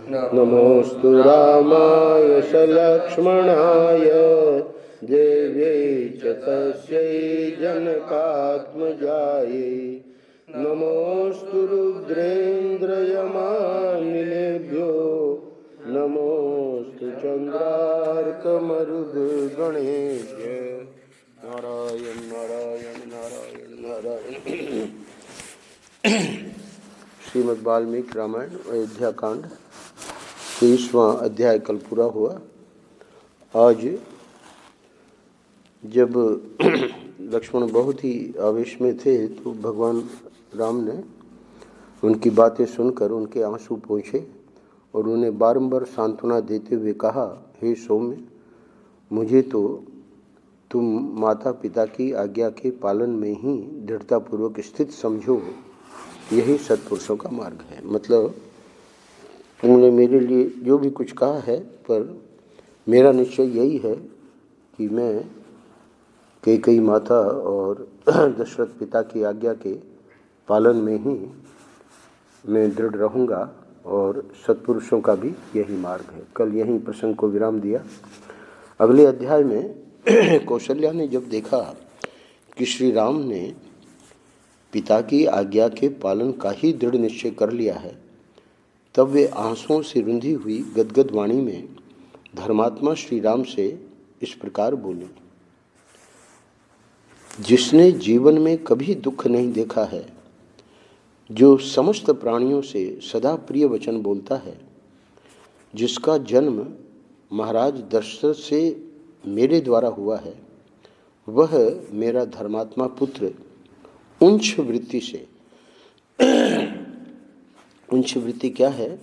नमोस्तु रामाय सलक्ष्मणाय देव्यै च तस्यै जनकात्मजायै। नमोस्तु रुद्रेन्द्रयमानिलेभ्यो नमोस्तु चन्द्रार्कमरुद्गणेभ्य। नारायण नारायण नारायण नारायण। श्रीमद् वाल्मीकि रामायण अयोध्या कांड 23वां अध्याय कल पूरा हुआ। आज जब लक्ष्मण बहुत ही आवेश में थे तो भगवान राम ने उनकी बातें सुनकर उनके आंसू पोंछे और उन्हें बारंबार सांत्वना देते हुए कहा, हे सौम्य, मुझे तो तुम माता पिता की आज्ञा के पालन में ही दृढ़तापूर्वक स्थित समझो, यही सत्पुरुषों का मार्ग है। मतलब तुमने मेरे लिए जो भी कुछ कहा है, पर मेरा निश्चय यही है कि मैं कैकेयी माता और दशरथ पिता की आज्ञा के पालन में ही मैं दृढ़ रहूँगा और सत्पुरुषों का भी यही मार्ग है। कल यही प्रसंग को विराम दिया। अगले अध्याय में कौशल्या ने जब देखा कि श्री राम ने पिता की आज्ञा के पालन का ही दृढ़ निश्चय कर लिया है, तब वे आंसुओं से रुंधी हुई गदगद वाणी में धर्मात्मा श्री राम से इस प्रकार बोले, जिसने जीवन में कभी दुख नहीं देखा है, जो समस्त प्राणियों से सदा प्रिय वचन बोलता है, जिसका जन्म महाराज दशरथ से मेरे द्वारा हुआ है, वह मेरा धर्मात्मा पुत्र उंच वृत्ति से उंच वृत्ति क्या है,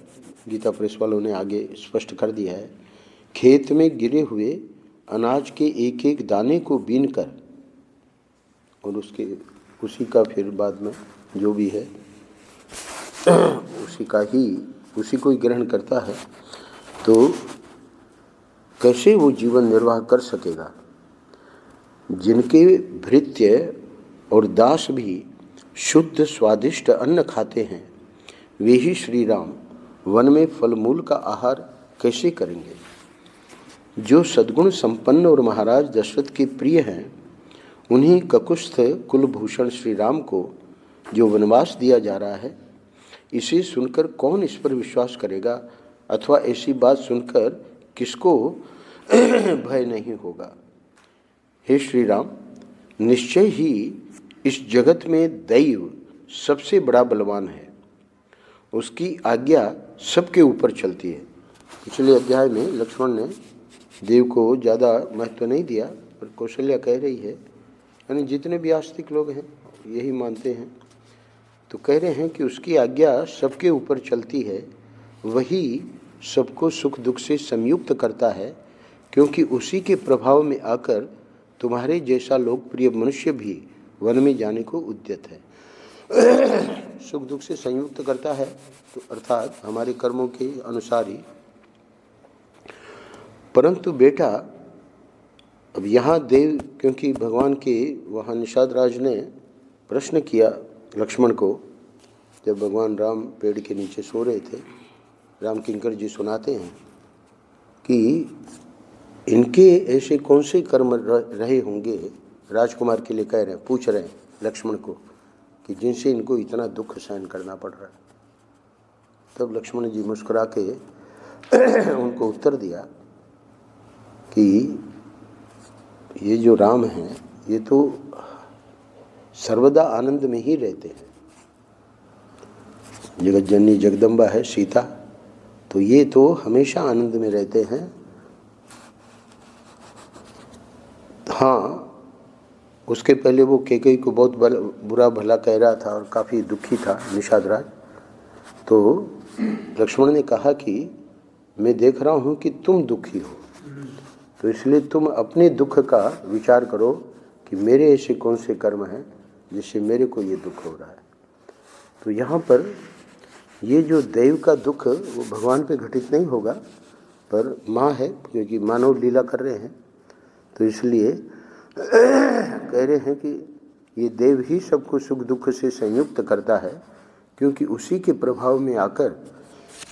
गीता प्रेस वालों ने आगे स्पष्ट कर दिया है। खेत में गिरे हुए अनाज के एक एक दाने को बीन कर और उसी का फिर बाद में जो भी है उसी को ही ग्रहण करता है, तो कैसे वो जीवन निर्वाह कर सकेगा। जिनके भृत्य और दास भी शुद्ध स्वादिष्ट अन्न खाते हैं, वे ही श्री राम वन में फल मूल का आहार कैसे करेंगे। जो सद्गुण संपन्न और महाराज दशरथ के प्रिय हैं, उन्हीं ककुस्थ कुलभूषण श्री राम को जो वनवास दिया जा रहा है, इसे सुनकर कौन इस पर विश्वास करेगा, अथवा ऐसी बात सुनकर किसको भय नहीं होगा। हे श्री राम, निश्चय ही इस जगत में दैव सबसे बड़ा बलवान है, उसकी आज्ञा सबके ऊपर चलती है। पिछले अध्याय में लक्ष्मण ने देव को ज़्यादा महत्व नहीं दिया, पर कौशल्या कह रही है, यानी जितने भी आस्तिक लोग हैं यही मानते हैं, तो कह रहे हैं कि उसकी आज्ञा सबके ऊपर चलती है, वही सबको सुख दुख से संयुक्त करता है, क्योंकि उसी के प्रभाव में आकर तुम्हारे जैसा लोकप्रिय मनुष्य भी वन में जाने को उद्यत है। सुख दुख से संयुक्त करता है, तो अर्थात हमारे कर्मों के अनुसार ही। परंतु बेटा, अब यहाँ देव, क्योंकि भगवान के वहाँ निषाद राज ने प्रश्न किया लक्ष्मण को, जब भगवान राम पेड़ के नीचे सो रहे थे, राम किंकर जी सुनाते हैं कि इनके ऐसे कौन से कर्म रहे होंगे, राजकुमार के लिए कह रहे हैं, पूछ रहे हैं लक्ष्मण को, कि जिनसे इनको इतना दुख सहन करना पड़ रहा है। तब लक्ष्मण जी मुस्कुरा के उनको उत्तर दिया कि ये जो राम हैं, ये तो सर्वदा आनंद में ही रहते हैं। जगत जननी जगदम्बा है सीता, तो ये तो हमेशा आनंद में रहते हैं। हाँ, उसके पहले वो कैकेयी को बहुत बुरा भला कह रहा था और काफ़ी दुखी था निषाद राज। तो लक्ष्मण ने कहा कि मैं देख रहा हूँ कि तुम दुखी हो, तो इसलिए तुम अपने दुख का विचार करो कि मेरे ऐसे कौन से कर्म हैं जिससे मेरे को ये दुख हो रहा है। तो यहाँ पर ये जो दैव का दुख वो भगवान पे घटित नहीं होगा, पर माँ है, क्योंकि मानव लीला कर रहे हैं, तो इसलिए कह रहे हैं कि ये देव ही सबको सुख दुख से संयुक्त करता है, क्योंकि उसी के प्रभाव में आकर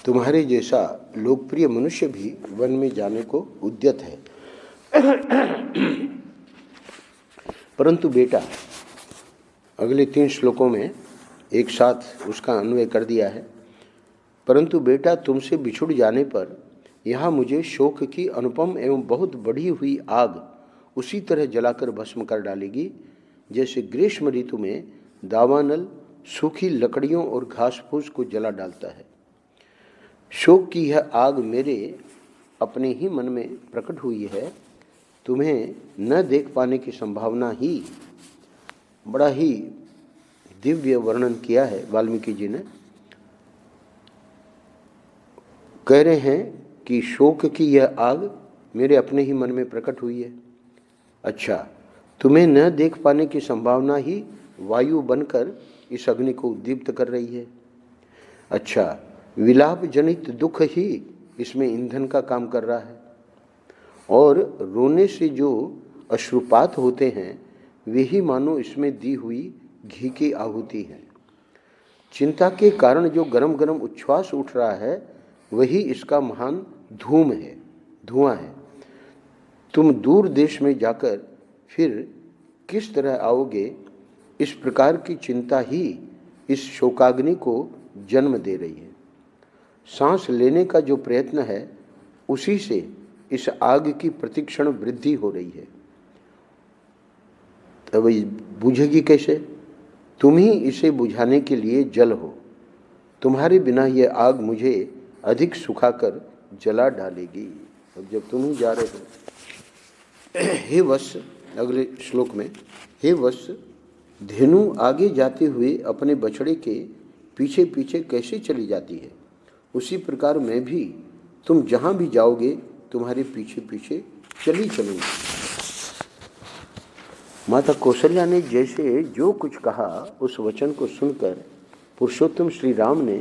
तुम्हारे जैसा लोकप्रिय मनुष्य भी वन में जाने को उद्यत है। परंतु बेटा, अगले 3 श्लोकों में एक साथ उसका अन्वय कर दिया है। परंतु बेटा, तुमसे बिछुड़ जाने पर यहाँ मुझे शोक की अनुपम एवं बहुत बढ़ी हुई आग उसी तरह जलाकर भस्म कर डालेगी जैसे ग्रीष्म ऋतु में दावानल सूखी लकड़ियों और घास फूस को जला डालता है। शोक की यह आग मेरे अपने ही मन में प्रकट हुई है। तुम्हें न देख पाने की संभावना ही, बड़ा ही दिव्य वर्णन किया है वाल्मीकि जी ने। कह रहे हैं कि शोक की यह आग मेरे अपने ही मन में प्रकट हुई है। अच्छा, तुम्हें न देख पाने की संभावना ही वायु बनकर इस अग्नि को उद्दीप्त कर रही है। अच्छा, विलाप जनित दुख ही इसमें ईंधन का काम कर रहा है और रोने से जो अश्रुपात होते हैं वे ही मानो इसमें दी हुई घी की आहुति है। चिंता के कारण जो गरम गरम उच्छ्वास उठ रहा है वही इसका महान धुआं है। तुम दूर देश में जाकर फिर किस तरह आओगे, इस प्रकार की चिंता ही इस शोकाग्नि को जन्म दे रही है। सांस लेने का जो प्रयत्न है उसी से इस आग की प्रतिक्षण वृद्धि हो रही है। तब बुझेगी कैसे? तुम ही इसे बुझाने के लिए जल हो। तुम्हारे बिना यह आग मुझे अधिक सुखाकर जला डालेगी। अब जब तुम ही जा रहे हो, हे वत्स, अगले श्लोक में, हे वत्स, धेनु आगे जाते हुए अपने बछड़े के पीछे पीछे कैसे चली जाती है, उसी प्रकार मैं भी तुम जहाँ भी जाओगे तुम्हारे पीछे पीछे चली चलूँगी। माता कौशल्या ने जैसे जो कुछ कहा उस वचन को सुनकर पुरुषोत्तम श्री राम ने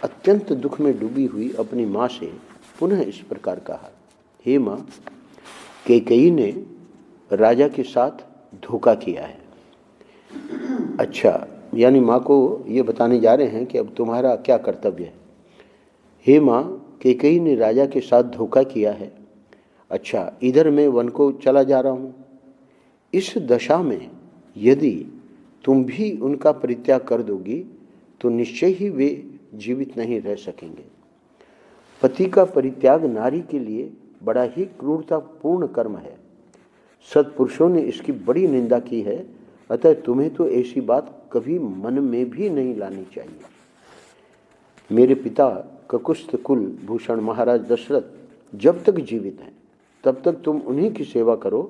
अत्यंत दुख में डूबी हुई अपनी माँ से पुनः इस प्रकार कहा, हे माँ, कैकेयी ने राजा के साथ धोखा किया है। अच्छा, यानी माँ को ये बताने जा रहे हैं कि अब तुम्हारा क्या कर्तव्य है। हे माँ, कैकेयी ने राजा के साथ धोखा किया है। अच्छा, इधर मैं वन को चला जा रहा हूँ। इस दशा में यदि तुम भी उनका परित्याग कर दोगी तो निश्चय ही वे जीवित नहीं रह सकेंगे। पति का परित्याग नारी के लिए बड़ा ही क्रूरतापूर्ण कर्म है। सत्पुरुषों ने इसकी बड़ी निंदा की है, अतः तुम्हें तो ऐसी बात कभी मन में भी नहीं लानी चाहिए। मेरे पिता ककुस्थ कुल भूषण महाराज दशरथ जब तक जीवित हैं तब तक तुम उन्हीं की सेवा करो।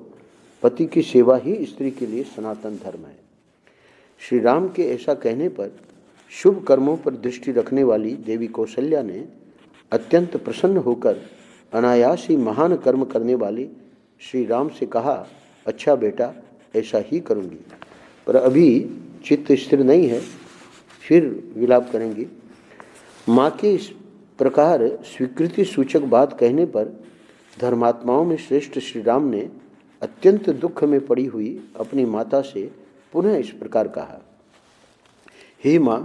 पति की सेवा ही स्त्री के लिए सनातन धर्म है। श्री राम के ऐसा कहने पर शुभ कर्मों पर दृष्टि रखने वाली देवी कौशल्या ने अत्यंत प्रसन्न होकर अनायास ही महान कर्म करने वाली श्री राम से कहा, अच्छा बेटा, ऐसा ही करूँगी, पर अभी चित्त स्थिर नहीं है, फिर विलाप करेंगी। माँ के इस प्रकार स्वीकृति सूचक बात कहने पर धर्मात्माओं में श्रेष्ठ श्री राम ने अत्यंत दुख में पड़ी हुई अपनी माता से पुनः इस प्रकार कहा, हे माँ,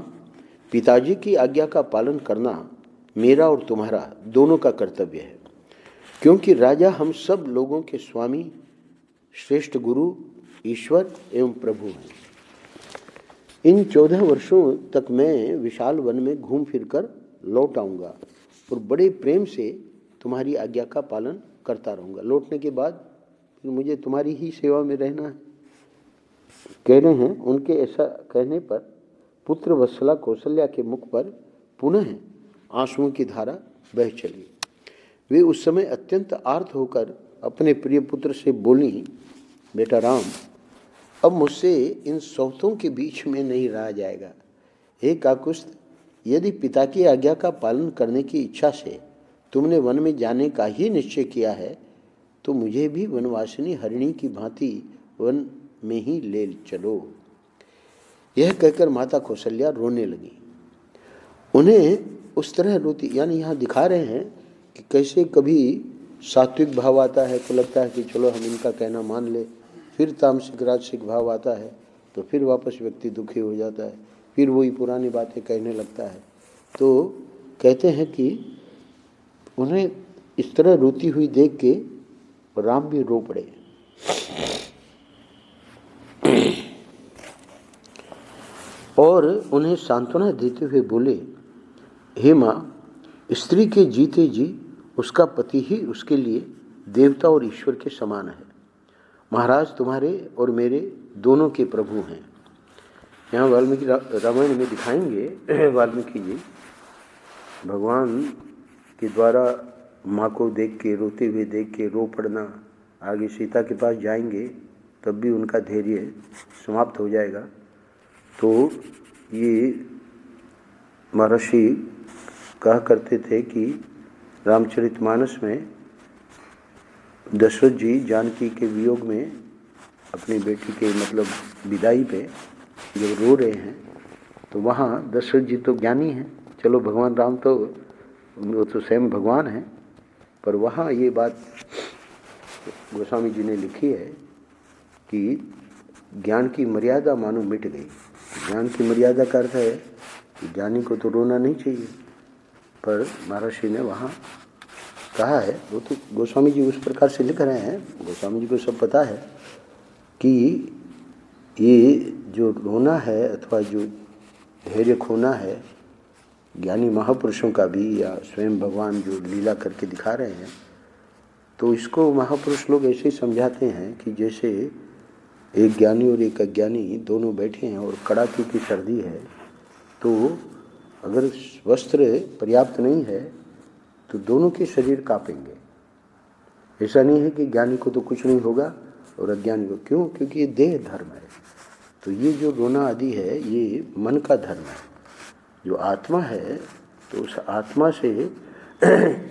पिताजी की आज्ञा का पालन करना मेरा और तुम्हारा दोनों का कर्तव्य है, क्योंकि राजा हम सब लोगों के स्वामी, श्रेष्ठ गुरु, ईश्वर एवं प्रभु हैं। इन 14 वर्षों तक मैं विशाल वन में घूम फिरकर लौट आऊँगा और बड़े प्रेम से तुम्हारी आज्ञा का पालन करता रहूँगा। लौटने के बाद मुझे तुम्हारी ही सेवा में रहना है। कह रहे हैं, उनके ऐसा कहने पर पुत्र वत्सला कौशल्या के मुख पर पुनः आंसुओं की धारा बह चली। वे उस समय अत्यंत आर्त होकर अपने प्रिय पुत्र से बोली, बेटा राम, अब मुझसे इन सौतों के बीच में नहीं रहा जाएगा। हे काकुस्थ, यदि पिता की आज्ञा का पालन करने की इच्छा से तुमने वन में जाने का ही निश्चय किया है तो मुझे भी वनवासिनी हरिणी की भांति वन में ही ले चलो। यह कहकर माता कौशल्या रोने लगी। उन्हें उस तरह रोती, यानी यहाँ दिखा रहे हैं कि कैसे कभी सात्विक भाव आता है तो लगता है कि चलो हम इनका कहना मान ले, फिर तामसिक राजसिक भाव आता है तो फिर वापस व्यक्ति दुखी हो जाता है, फिर वही पुरानी बातें कहने लगता है। तो कहते हैं कि उन्हें इस तरह रोती हुई देख के राम भी रो पड़े। और उन्हें सांत्वना देते हुए बोले, हे माँ, स्त्री के जीते जी उसका पति ही उसके लिए देवता और ईश्वर के समान है। महाराज तुम्हारे और मेरे दोनों के प्रभु हैं। यहाँ वाल्मीकि रामायण में दिखाएंगे, वाल्मीकि जी भगवान के द्वारा माँ को देख के, रोते हुए देख के रो पड़ना, आगे सीता के पास जाएंगे तब भी उनका धैर्य समाप्त हो जाएगा। तो ये महर्षि कहा करते थे कि रामचरितमानस में दशरथ जी जानकी के वियोग में अपनी बेटी के मतलब विदाई पे जब रो रहे हैं, तो वहाँ दशरथ जी तो ज्ञानी हैं, चलो भगवान राम तो वो तो स्वयं भगवान हैं, पर वहाँ ये बात गोस्वामी जी ने लिखी है कि ज्ञान की मर्यादा मानो मिट गई। ज्ञान की मर्यादा का अर्थ है कि ज्ञानी को तो रोना नहीं चाहिए, पर महर्षि ने वहाँ कहा है, वो तो गोस्वामी जी उस प्रकार से लिख रहे हैं, गोस्वामी जी को सब पता है कि ये जो रोना है अथवा जो धैर्य खोना है ज्ञानी महापुरुषों का भी, या स्वयं भगवान जो लीला करके दिखा रहे हैं, तो इसको महापुरुष लोग ऐसे ही समझाते हैं कि जैसे एक ज्ञानी और एक अज्ञानी दोनों बैठे हैं और कड़ाके की सर्दी है, तो अगर वस्त्र पर्याप्त नहीं है तो दोनों के शरीर कांपेंगे। ऐसा नहीं है कि ज्ञानी को तो कुछ नहीं होगा और अज्ञानी को, क्यों? क्योंकि ये देह धर्म है। तो ये जो रोना आदि है ये मन का धर्म है। जो आत्मा है तो उस आत्मा से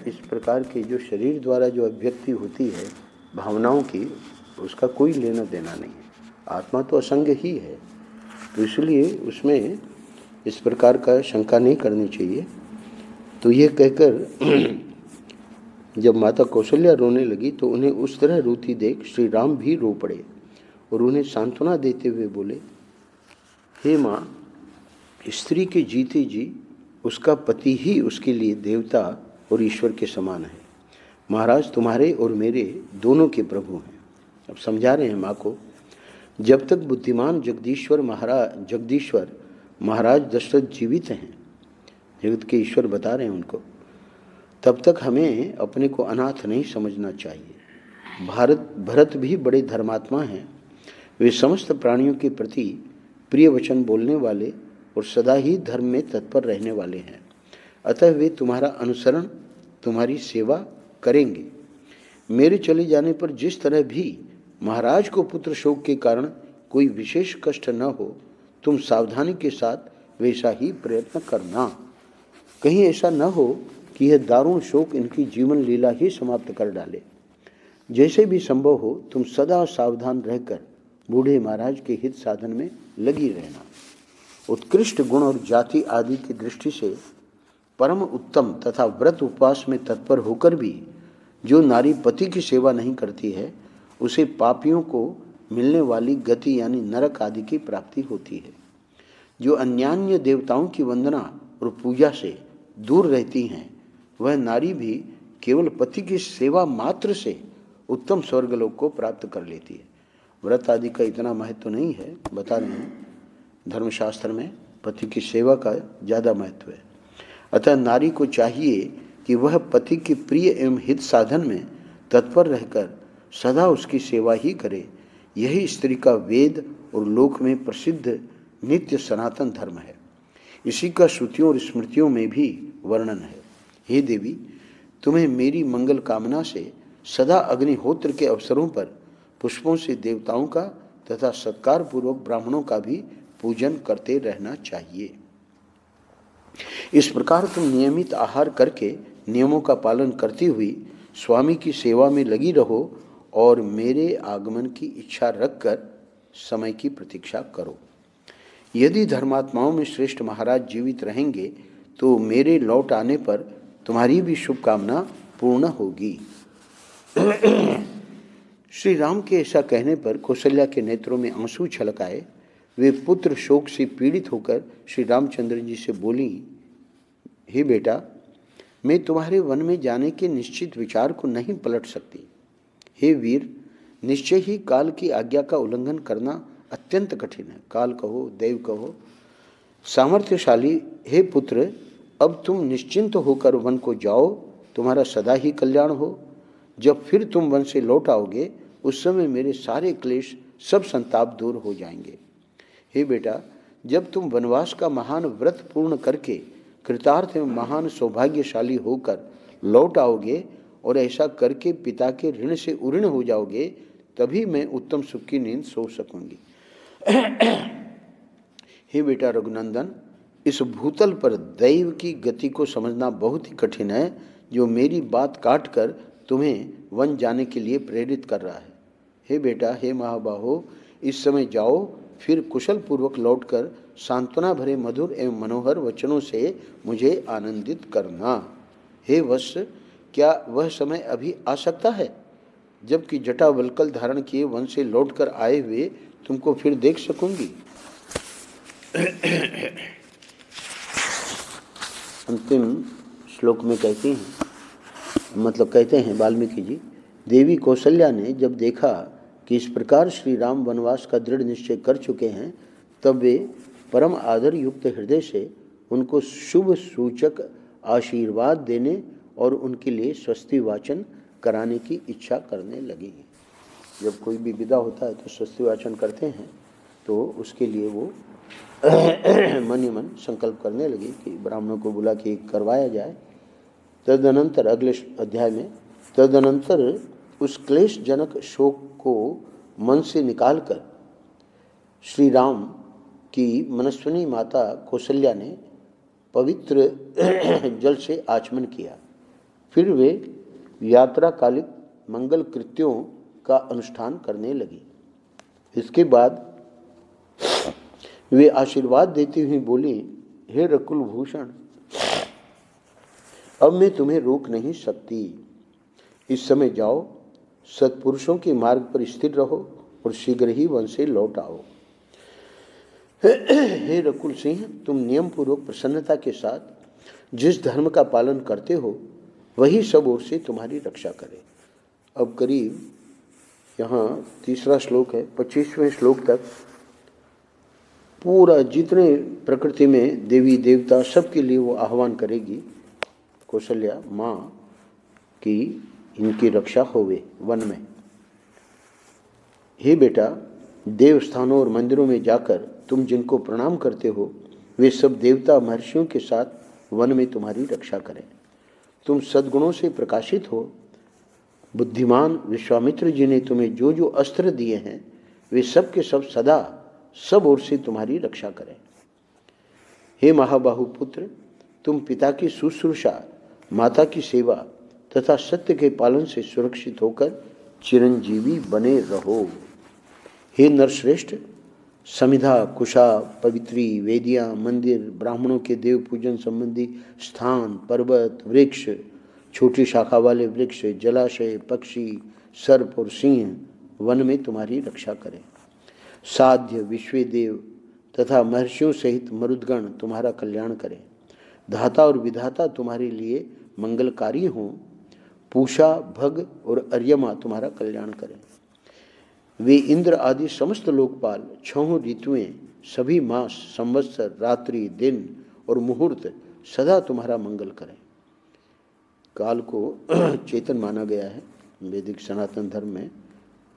इस प्रकार के जो शरीर द्वारा जो अभिव्यक्ति होती है भावनाओं की, उसका कोई लेना देना नहीं है। आत्मा तो असंग ही है, तो इसलिए उसमें इस प्रकार का शंका नहीं करनी चाहिए। तो ये कहकर जब माता कौशल्या रोने लगी तो उन्हें उस तरह रोती देख श्री राम भी रो पड़े और उन्हें सांत्वना देते हुए बोले, हे माँ, स्त्री के जीते जी उसका पति ही उसके लिए देवता और ईश्वर के समान है। महाराज तुम्हारे और मेरे दोनों के प्रभु हैं। अब समझा रहे हैं माँ को, जब तक बुद्धिमान जगदीश्वर महाराज दशरथ जीवित हैं, जगत के ईश्वर बता रहे हैं उनको, तब तक हमें अपने को अनाथ नहीं समझना चाहिए। भरत भी बड़े धर्मात्मा हैं। वे समस्त प्राणियों के प्रति प्रिय वचन बोलने वाले और सदा ही धर्म में तत्पर रहने वाले हैं। अतः वे तुम्हारा अनुसरण, तुम्हारी सेवा करेंगे। मेरे चले जाने पर जिस तरह भी महाराज को पुत्र शोक के कारण कोई विशेष कष्ट न हो, तुम सावधानी के साथ वैसा ही प्रयत्न करना। कहीं ऐसा न हो कि यह दारुण शोक इनकी जीवन लीला ही समाप्त कर डाले। जैसे भी संभव हो तुम सदा सावधान रहकर बूढ़े महाराज के हित साधन में लगी रहना। उत्कृष्ट गुण और जाति आदि की दृष्टि से परम उत्तम तथा व्रत उपवास में तत्पर होकर भी जो नारी पति की सेवा नहीं करती है, उसे पापियों को मिलने वाली गति यानी नरक आदि की प्राप्ति होती है। जो अन्यान्य देवताओं की वंदना और पूजा से दूर रहती हैं, वह नारी भी केवल पति की सेवा मात्र से उत्तम स्वर्गलोक को प्राप्त कर लेती है। व्रत आदि का इतना महत्व नहीं है, बता रहे हैं, धर्मशास्त्र में पति की सेवा का ज़्यादा महत्व है। अतः नारी को चाहिए कि वह पति के प्रिय एवं हित साधन में तत्पर रहकर सदा उसकी सेवा ही करे। यही स्त्री का वेद और लोक में प्रसिद्ध नित्य सनातन धर्म है। इसी का श्रुतियों और स्मृतियों में भी वर्णन है। हे देवी, तुम्हें मेरी मंगल कामना से सदा अग्निहोत्र के अवसरों पर पुष्पों से देवताओं का तथा सत्कार पूर्वक ब्राह्मणों का भी पूजन करते रहना चाहिए। इस प्रकार तुम नियमित आहार करके नियमों का पालन करती हुई स्वामी की सेवा में लगी रहो और मेरे आगमन की इच्छा रखकर समय की प्रतीक्षा करो। यदि धर्मात्माओं में श्रेष्ठ महाराज जीवित रहेंगे तो मेरे लौट आने पर तुम्हारी भी शुभकामना पूर्ण होगी। श्री राम के ऐसा कहने पर कौशल्या के नेत्रों में आंसू छलक आए। वे पुत्र शोक से पीड़ित होकर श्री रामचंद्र जी से बोली, हे बेटा, मैं तुम्हारे वन में जाने के निश्चित विचार को नहीं पलट सकती। हे वीर, निश्चय ही काल की आज्ञा का उल्लंघन करना अत्यंत कठिन है। काल कहो, देव कहो, सामर्थ्यशाली हे पुत्र, अब तुम निश्चिंत होकर वन को जाओ, तुम्हारा सदा ही कल्याण हो। जब फिर तुम वन से लौट आओगे, उस समय मेरे सारे क्लेश, सब संताप दूर हो जाएंगे। हे बेटा, जब तुम वनवास का महान व्रत पूर्ण करके कृतार्थ एवं महान सौभाग्यशाली होकर लौट आओगे और ऐसा करके पिता के ऋण से उऋण हो जाओगे, तभी मैं उत्तम सुख की नींद सो सकूंगी। हे बेटा रघुनंदन, इस भूतल पर दैव की गति को समझना बहुत ही कठिन है, जो मेरी बात काट कर तुम्हें वन जाने के लिए प्रेरित कर रहा है। हे बेटा, हे महाबाहो, इस समय जाओ, फिर कुशल पूर्वक लौटकर सांत्वना भरे मधुर एवं मनोहर वचनों से मुझे आनंदित करना। हे वत्स, क्या वह समय अभी आ सकता है जबकि जटा वल्कल धारण किए वन से लौटकर आए हुए तुमको फिर देख सकूंगी? अंतिम श्लोक में कहते हैं वाल्मीकि जी, देवी कौशल्या ने जब देखा कि इस प्रकार श्री राम वनवास का दृढ़ निश्चय कर चुके हैं, तब वे परम आदर युक्त हृदय से उनको शुभ सूचक आशीर्वाद देने और उनके लिए स्वस्ति वाचन कराने की इच्छा करने लगी। जब कोई भी विदा होता है तो स्वस्ति वाचन करते हैं, तो उसके लिए वो मन ही मन संकल्प करने लगे कि ब्राह्मणों को बुला के करवाया जाए। तदनंतर अगले अध्याय में, तदनंतर उस क्लेशजनक शोक को मन से निकालकर श्री राम की मनस्विनी माता कौशल्या ने पवित्र जल से आचमन किया। फिर वे यात्रा कालिक मंगल कृत्यों का अनुष्ठान करने लगी। इसके बाद वे आशीर्वाद देती हुई बोली, हे रकुल भूषण, अब मैं तुम्हें रोक नहीं सकती। इस समय जाओ, सत्पुरुषों के मार्ग पर स्थिर रहो और शीघ्र ही वन से लौट आओ। हे रकुल सिंह, तुम नियम पूर्वक प्रसन्नता के साथ जिस धर्म का पालन करते हो, वही सब ओर से तुम्हारी रक्षा करे। अब करीब यहाँ तीसरा श्लोक है, 25वें श्लोक तक पूरा जितने प्रकृति में देवी देवता सबके लिए वो आह्वान करेगी कौशल्या माँ की इनकी रक्षा होवे वन में। हे बेटा, देवस्थानों और मंदिरों में जाकर तुम जिनको प्रणाम करते हो, वे सब देवता महर्षियों के साथ वन में तुम्हारी रक्षा करें। तुम सद्गुणों से प्रकाशित हो। बुद्धिमान विश्वामित्र जी ने तुम्हें जो जो अस्त्र दिए हैं, वे सब के सब सदा सब ओर से तुम्हारी रक्षा करें। हे महाबाहु पुत्र, तुम पिता की शुश्रूषा, माता की सेवा तथा सत्य के पालन से सुरक्षित होकर चिरंजीवी बने रहो। हे नरश्रेष्ठ, समिधा, कुशा, पवित्री, वेदियाँ, मंदिर, ब्राह्मणों के देव पूजन संबंधी स्थान, पर्वत, वृक्ष, छोटी शाखा वाले वृक्ष, जलाशय, पक्षी, सर्प और सिंह वन में तुम्हारी रक्षा करें। साध्य, विश्वेदेव तथा महर्षियों सहित मरुदगण तुम्हारा कल्याण करें। धाता और विधाता तुम्हारे लिए मंगलकारी हों। पूषा, भग और अर्यमा तुम्हारा कल्याण करें। वे इंद्र आदि समस्त लोकपाल, छहों ऋतुएं, सभी मास, संवत्सर, रात्रि, दिन और मुहूर्त सदा तुम्हारा मंगल करें। काल को चेतन माना गया है वैदिक सनातन धर्म में।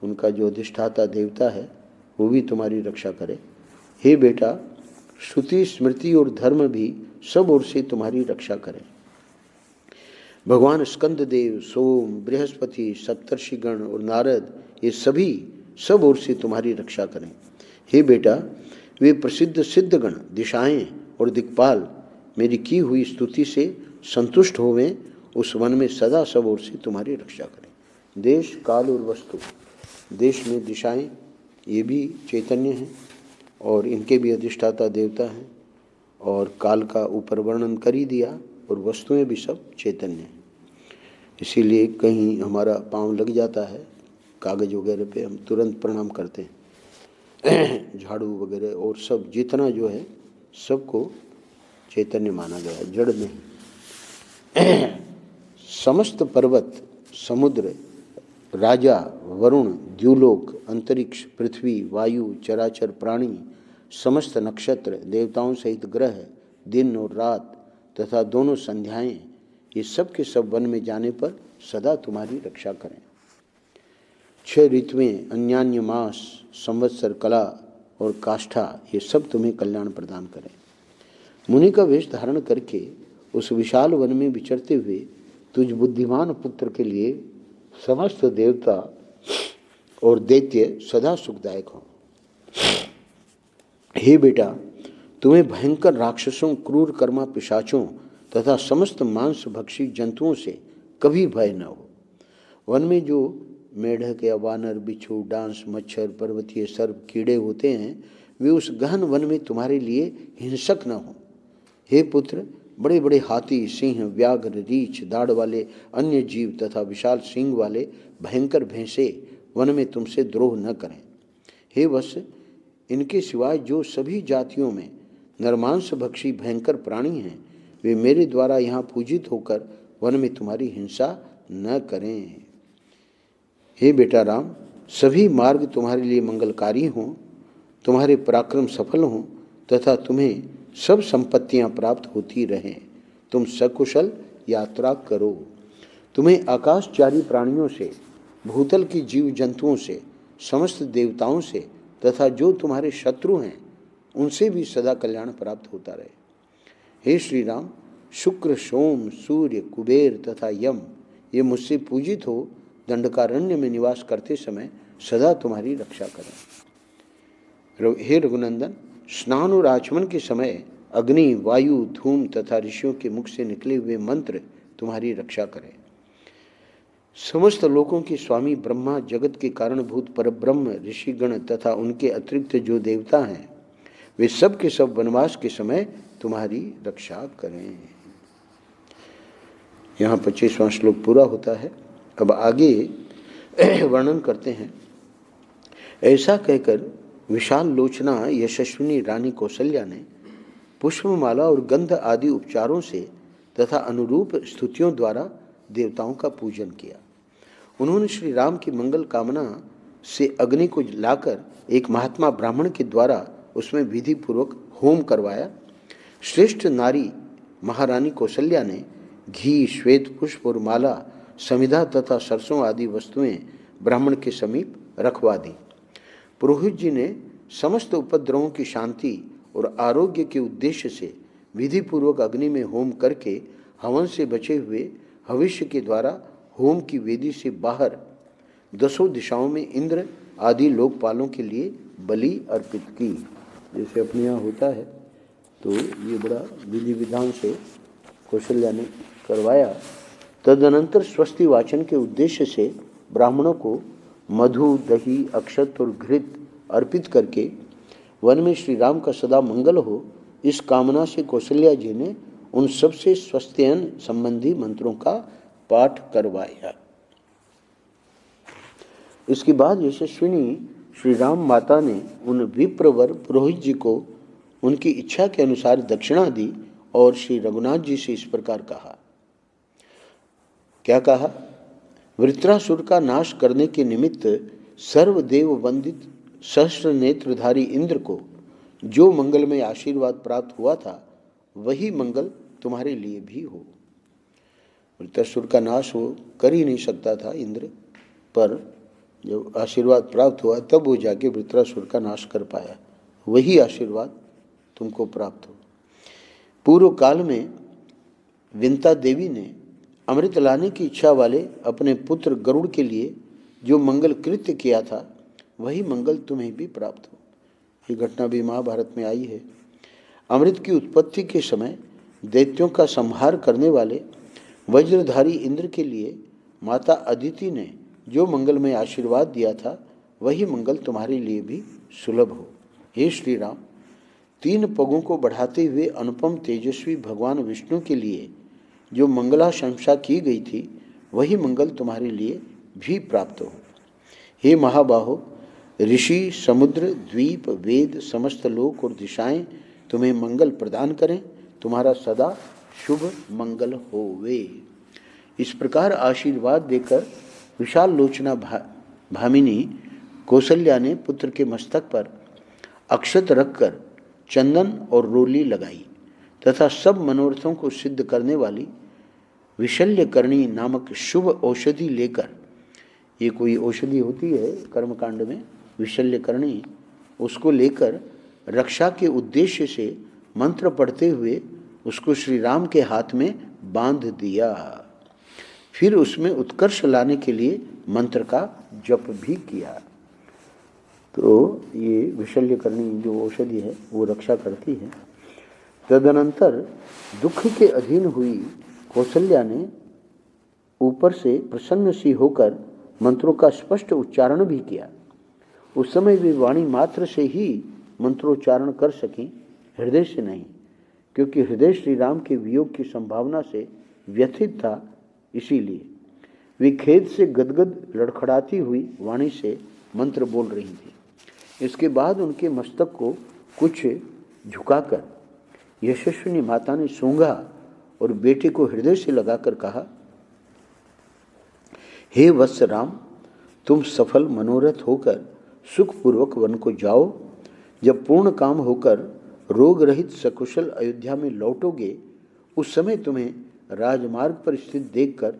उनका जो अधिष्ठाता देवता है वो भी तुम्हारी रक्षा करे। हे बेटा, श्रुति, स्मृति और धर्म भी सब ओर से तुम्हारी रक्षा करें। भगवान स्कंददेव, सोम, बृहस्पति, सप्तर्षिगण और नारद, ये सभी सब ओर से तुम्हारी रक्षा करें। हे बेटा, वे प्रसिद्ध सिद्धगण, दिशाएं और दिक्पाल मेरी की हुई स्तुति से संतुष्ट होवें, उस वन में सदा सब ओर से तुम्हारी रक्षा करें। देश, काल और वस्तु, देश में दिशाएं ये भी चैतन्य हैं और इनके भी अधिष्ठाता देवता हैं, और काल का ऊपर वर्णन कर ही दिया, और वस्तुएं भी सब चैतन्य हैं। इसीलिए कहीं हमारा पाँव लग जाता है कागज़ वगैरह पे, हम तुरंत प्रणाम करते हैं। झाड़ू वगैरह और सब जितना जो है सबको चैतन्य माना गया, जड़ नहीं। समस्त पर्वत, समुद्र, राजा, वरुण, द्युलोक, अंतरिक्ष, पृथ्वी, वायु, चराचर प्राणी, समस्त नक्षत्र, देवताओं सहित ग्रह, दिन और रात तथा दोनों संध्याएं, ये सब के सब वन में जाने पर सदा तुम्हारी रक्षा करें। 6 ऋतुएं, अन्यान्य मास, संवत्सर, कला और काष्ठा, ये सब तुम्हें कल्याण प्रदान करें। मुनि का वेश धारण करके उस विशाल वन में विचरते हुए तुझ बुद्धिमान पुत्र के लिए समस्त देवता और दैत्य सदा सुखदायक हों। हे बेटा, तुम्हें भयंकर राक्षसों, क्रूर कर्मा पिशाचों तथा समस्त मांस भक्षी जंतुओं से कभी भय न हो। वन में जो मेढक या वानर, बिच्छू, डांस, मच्छर, पर्वतीय सर्प, कीड़े होते हैं, वे उस गहन वन में तुम्हारे लिए हिंसक न हो। हे पुत्र, बड़े बड़े हाथी, सिंह, व्याघ्र, रीछ, दाढ़ वाले अन्य जीव तथा विशाल सींग वाले भयंकर भैंसे वन में तुमसे द्रोह न करें। हे वत्स, इनके सिवाय जो सभी जातियों में नरमांस भक्षी भयंकर प्राणी हैं, वे मेरे द्वारा यहाँ पूजित होकर वन में तुम्हारी हिंसा न करें। हे बेटा राम, सभी मार्ग तुम्हारे लिए मंगलकारी हों, तुम्हारे पराक्रम सफल हों तथा तुम्हें सब संपत्तियां प्राप्त होती रहें। तुम सकुशल यात्रा करो। तुम्हें आकाशचारी प्राणियों से, भूतल की जीव जंतुओं से, समस्त देवताओं से तथा जो तुम्हारे शत्रु हैं उनसे भी सदा कल्याण प्राप्त होता रहे। हे श्री राम, शुक्र, सोम, सूर्य, कुबेर तथा यम, ये मुझसे पूजित हो दंडकारण्य में निवास करते समय सदा तुम्हारी रक्षा करें। हे रघुनंदन, स्नान और आचमन के समय अग्नि, वायु, धूम तथा ऋषियों के मुख से निकले हुए मंत्र तुम्हारी रक्षा करें। समस्त लोकों के स्वामी ब्रह्मा, जगत के कारणभूत परब्रह्म, ऋषिगण तथा उनके अतिरिक्त जो देवता हैं, वे सब के सब वनवास के समय तुम्हारी रक्षा करें। यहाँ 25वां श्लोक पूरा होता है। अब आगे वर्णन करते हैं। ऐसा कहकर विशाल लोचना यशस्विनी रानी कौशल्या ने पुष्पमाला और गंध आदि उपचारों से तथा अनुरूप स्तुतियों द्वारा देवताओं का पूजन किया। उन्होंने श्री राम की मंगल कामना से अग्नि को लाकर एक महात्मा ब्राह्मण के द्वारा उसमें विधि पूर्वक होम करवाया। श्रेष्ठ नारी महारानी कौशल्या ने घी, श्वेत पुष्प और माला, समिधा तथा सरसों आदि वस्तुएं ब्राह्मण के समीप रखवा दी। पुरोहित जी ने समस्त उपद्रवों की शांति और आरोग्य के उद्देश्य से विधि पूर्वक अग्नि में होम करके हवन से बचे हुए हविष्य के द्वारा होम की वेदी से बाहर 10 दिशाओं में इंद्र आदि लोकपालों के लिए बलि अर्पित की। जैसे अपने यहाँ होता है, तो ये बड़ा विधि विधान से कौशल्या ने करवाया। तदनंतर स्वस्ति वाचन के उद्देश्य से ब्राह्मणों को मधु, दही, अक्षत और घृत अर्पित करके वन में श्री राम का सदा मंगल हो, इस कामना से कौशल्या जी ने उन सबसे स्वस्त्ययन संबंधी मंत्रों का पाठ करवाया। इसके बाद यशस्विनी श्री राम माता ने उन विप्रवर पुरोहित जी को उनकी इच्छा के अनुसार दक्षिणा दी और श्री रघुनाथ जी से इस प्रकार कहा। क्या कहा? वृत्रासुर का नाश करने के निमित्त सर्वदेव वंदित सहस्र नेत्रधारी इंद्र को जो मंगलमय आशीर्वाद प्राप्त हुआ था, वही मंगल तुम्हारे लिए भी हो। वृत्रासुर का नाश हो कर ही नहीं सकता था इंद्र, पर जब आशीर्वाद प्राप्त हुआ तब वो जाके वृत्रासुर का नाश कर पाया। वही आशीर्वाद तुमको प्राप्त हो। पूर्व काल में विंता देवी ने अमृत लाने की इच्छा वाले अपने पुत्र गरुड़ के लिए जो मंगल कृत्य किया था, वही मंगल तुम्हें भी प्राप्त हो। ये घटना भी महाभारत में आई है। अमृत की उत्पत्ति के समय दैत्यों का संहार करने वाले वज्रधारी इंद्र के लिए माता अदिति ने जो मंगलमय आशीर्वाद दिया था, वही मंगल तुम्हारे लिए भी सुलभ हो। हे श्री राम, 3 पगों को बढ़ाते हुए अनुपम तेजस्वी भगवान विष्णु के लिए जो मंगलाशंसा की गई थी, वही मंगल तुम्हारे लिए भी प्राप्त हो। हे महाबाहो, ऋषि, समुद्र, द्वीप, वेद, समस्त लोक और दिशाएं तुम्हें मंगल प्रदान करें। तुम्हारा सदा शुभ मंगल होवे। इस प्रकार आशीर्वाद देकर विशाल लोचना भामिनी कौशल्या ने पुत्र के मस्तक पर अक्षत रखकर चंदन और रोली लगाई तथा सब मनोरथों को सिद्ध करने वाली विशल्यकर्णी नामक शुभ औषधि लेकर, ये कोई औषधि होती है कर्मकांड में विशल्यकर्णी, उसको लेकर रक्षा के उद्देश्य से मंत्र पढ़ते हुए उसको श्री राम के हाथ में बांध दिया। फिर उसमें उत्कर्ष लाने के लिए मंत्र का जप भी किया। तो ये विशल्यकर्णी जो औषधि है वो रक्षा करती है। तदनंतर दुख के अधीन हुई कौशल्या ने ऊपर से प्रसन्न सी होकर मंत्रों का स्पष्ट उच्चारण भी किया। उस समय वे वाणी मात्र से ही मंत्रोच्चारण कर सकें, हृदय से नहीं, क्योंकि हृदय श्री राम के वियोग की संभावना से व्यथित था। इसीलिए वे खेद से गदगद लड़खड़ाती हुई वाणी से मंत्र बोल रही थी। इसके बाद उनके मस्तक को कुछ झुकाकर यशस्विनी माता ने सूंघा और बेटे को हृदय से लगाकर कहा, हे वत्स राम, तुम सफल मनोरथ होकर सुखपूर्वक वन को जाओ। जब पूर्ण काम होकर रोग रहित सकुशल अयोध्या में लौटोगे, उस समय तुम्हें राजमार्ग पर स्थित देखकर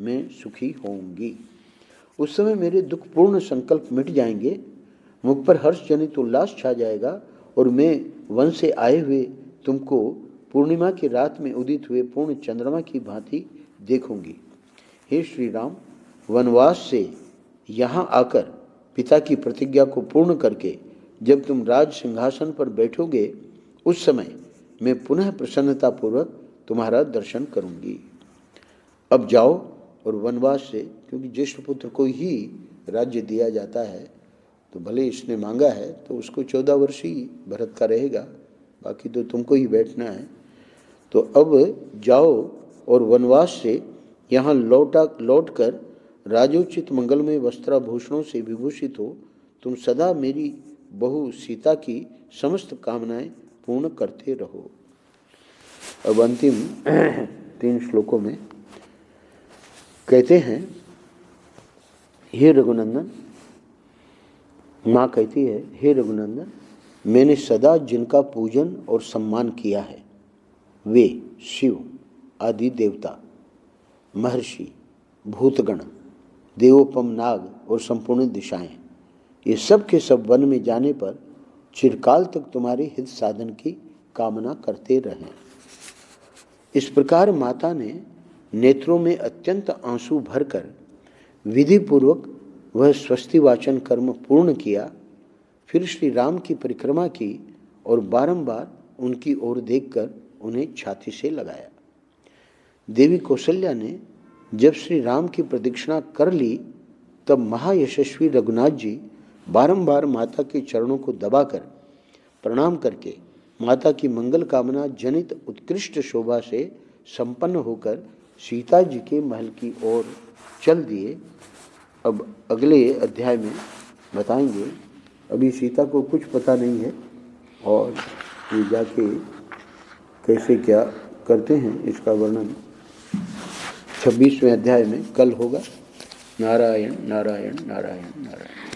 मैं सुखी होऊंगी। उस समय मेरे दुख पूर्ण संकल्प मिट जाएंगे, मुख पर हर्ष जनित उल्लास छा जाएगा और मैं वन से आए हुए तुमको पूर्णिमा की रात में उदित हुए पूर्ण चंद्रमा की भांति देखूंगी। हे श्री राम, वनवास से यहाँ आकर पिता की प्रतिज्ञा को पूर्ण करके जब तुम राज सिंहासन पर बैठोगे, उस समय मैं पुनः प्रसन्नतापूर्वक तुम्हारा दर्शन करूंगी। अब जाओ और वनवास से, क्योंकि ज्येष्ठ पुत्र को ही राज्य दिया जाता है, तो भले इसने मांगा है तो उसको 14 वर्ष ही भरत का रहेगा, बाकी तो तुमको ही बैठना है। तो अब जाओ और वनवास से यहाँ लौटकर राजोचित मंगलमय वस्त्राभूषणों से विभूषित हो तुम सदा मेरी बहू सीता की समस्त कामनाएं पूर्ण करते रहो। अब अंतिम 3 श्लोकों में कहते हैं, हे रघुनंदन, माँ कहती है, हे रघुनंदन, मैंने सदा जिनका पूजन और सम्मान किया है वे शिव आदि देवता, महर्षि, भूतगण, देवोपम नाग और संपूर्ण दिशाएं, ये सब के सब वन में जाने पर चिरकाल तक तुम्हारे हित साधन की कामना करते रहें। इस प्रकार माता ने नेत्रों में अत्यंत आंसू भरकर विधि पूर्वक वह स्वस्ति वाचन कर्म पूर्ण किया। फिर श्री राम की परिक्रमा की और बारंबार उनकी ओर देखकर उन्हें छाती से लगाया। देवी कौशल्या ने जब श्री राम की प्रदक्षिणा कर ली, तब महायशस्वी रघुनाथ जी बारंबार माता के चरणों को दबाकर प्रणाम करके माता की मंगल कामना जनित उत्कृष्ट शोभा से संपन्न होकर सीता जी के महल की ओर चल दिए। अब अगले अध्याय में बताएंगे। अभी सीता को कुछ पता नहीं है और ये जाके कैसे क्या करते हैं इसका वर्णन 26वें अध्याय में कल होगा। नारायण नारायण नारायण नारायण।